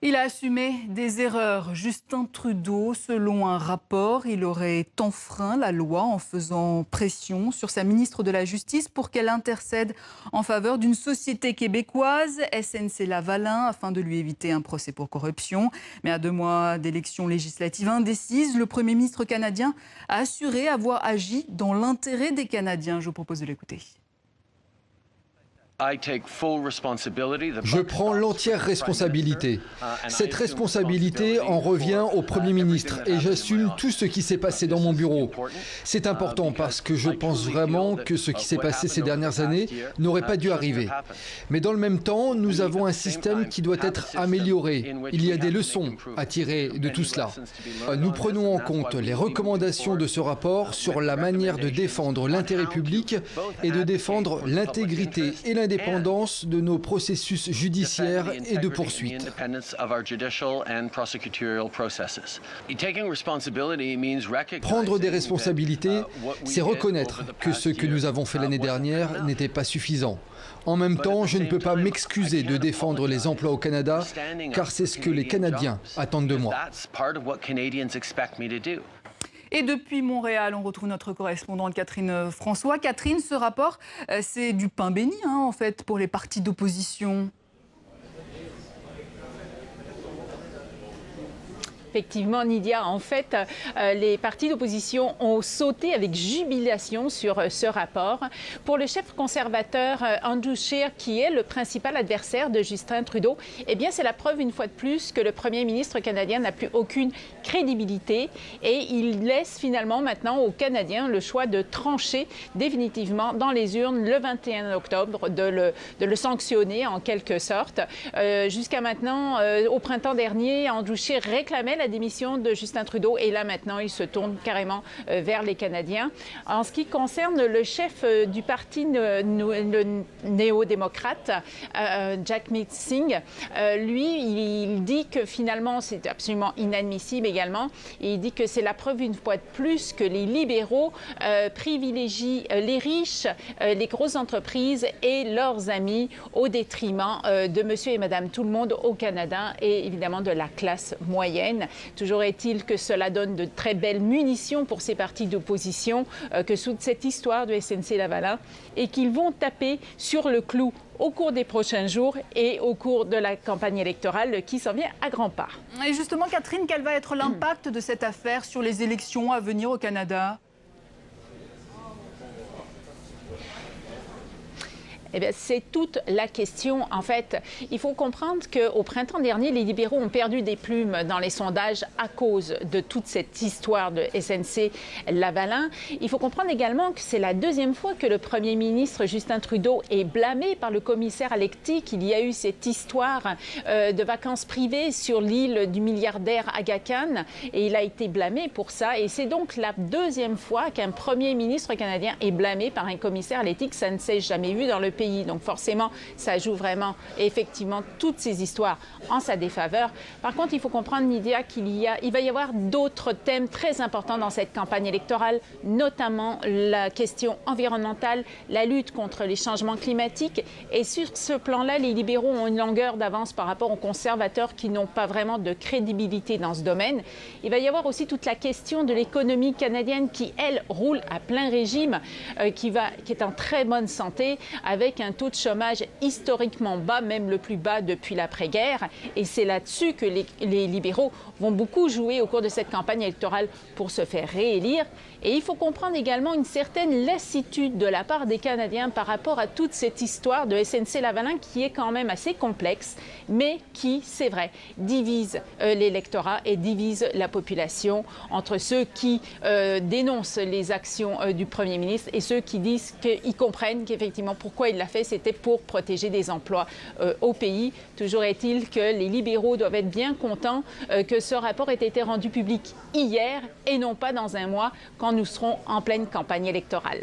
Il a assumé des erreurs. Justin Trudeau, selon un rapport, il aurait enfreint la loi en faisant pression sur sa ministre de la Justice pour qu'elle intercède en faveur d'une société québécoise, SNC-Lavalin, afin de lui éviter un procès pour corruption. Mais à 2 mois d'élections législatives indécises, le Premier ministre canadien a assuré avoir agi dans l'intérêt des Canadiens. Je vous propose de l'écouter. Je prends l'entière responsabilité. Cette responsabilité en revient au Premier ministre et j'assume tout ce qui s'est passé dans mon bureau. C'est important parce que je pense vraiment que ce qui s'est passé ces dernières années n'aurait pas dû arriver. Mais dans le même temps, nous avons un système qui doit être amélioré. Il y a des leçons à tirer de tout cela. Nous prenons en compte les recommandations de ce rapport sur la manière de défendre l'intérêt public et de défendre l'intégrité et l'indépendance de nos processus judiciaires et de poursuite. Prendre des responsabilités, c'est reconnaître que ce que nous avons fait l'année dernière n'était pas suffisant. En même temps, je ne peux pas m'excuser de défendre les emplois au Canada, car c'est ce que les Canadiens attendent de moi. Et depuis Montréal, on retrouve notre correspondante Catherine François. Catherine, ce rapport, c'est du pain béni, en fait, pour les partis d'opposition. Effectivement, Nydia, en fait, les partis d'opposition ont sauté avec jubilation sur ce rapport. Pour le chef conservateur Andrew Scheer, qui est le principal adversaire de Justin Trudeau, eh bien, c'est la preuve une fois de plus que le premier ministre canadien n'a plus aucune crédibilité et il laisse finalement maintenant aux Canadiens le choix de trancher définitivement dans les urnes le 21 octobre, de le sanctionner en quelque sorte. Jusqu'à maintenant, au printemps dernier, Andrew Scheer réclamait la démission de Justin Trudeau et là maintenant il se tourne carrément vers les Canadiens. En ce qui concerne le chef du parti néo-démocrate, Jagmeet Singh, lui il dit que finalement c'est absolument inadmissible également. Et il dit que c'est la preuve une fois de plus que les libéraux privilégient les riches, les grosses entreprises et leurs amis au détriment de monsieur et madame tout le monde au Canada et évidemment de la classe moyenne. Toujours est-il que cela donne de très belles munitions pour ces partis d'opposition que sous cette histoire de SNC-Lavalin et qu'ils vont taper sur le clou au cours des prochains jours et au cours de la campagne électorale qui s'en vient à grands pas. Et justement, Catherine, quel va être l'impact de cette affaire sur les élections à venir au Canada ? Eh bien, c'est toute la question. En fait, il faut comprendre qu'au printemps dernier, les libéraux ont perdu des plumes dans les sondages à cause de toute cette histoire de SNC-Lavalin. Il faut comprendre également que c'est la deuxième fois que le premier ministre Justin Trudeau est blâmé par le commissaire à l'éthique. Il y a eu cette histoire de vacances privées sur l'île du milliardaire Aga Khan et il a été blâmé pour ça. Et c'est donc la deuxième fois qu'un premier ministre canadien est blâmé par un commissaire à l'éthique. Ça ne s'est jamais vu dans le pays. Donc forcément, ça joue vraiment effectivement toutes ces histoires en sa défaveur. Par contre, il faut comprendre, Nydia, il va y avoir d'autres thèmes très importants dans cette campagne électorale, notamment la question environnementale, la lutte contre les changements climatiques. Et sur ce plan-là, les libéraux ont une longueur d'avance par rapport aux conservateurs qui n'ont pas vraiment de crédibilité dans ce domaine. Il va y avoir aussi toute la question de l'économie canadienne qui, elle, roule à plein régime, qui est en très bonne santé, avec un taux de chômage historiquement bas, même le plus bas depuis l'après-guerre. Et c'est là-dessus que les libéraux vont beaucoup jouer au cours de cette campagne électorale pour se faire réélire. Et il faut comprendre également une certaine lassitude de la part des Canadiens par rapport à toute cette histoire de SNC-Lavalin qui est quand même assez complexe, mais qui, c'est vrai, divise l'électorat et divise la population entre ceux qui dénoncent les actions du Premier ministre et ceux qui disent qu'ils comprennent qu'effectivement, pourquoi il l'a fait, c'était pour protéger des emplois au pays. Toujours est-il que les libéraux doivent être bien contents que ce rapport ait été rendu public hier et non pas dans un mois quand nous serons en pleine campagne électorale.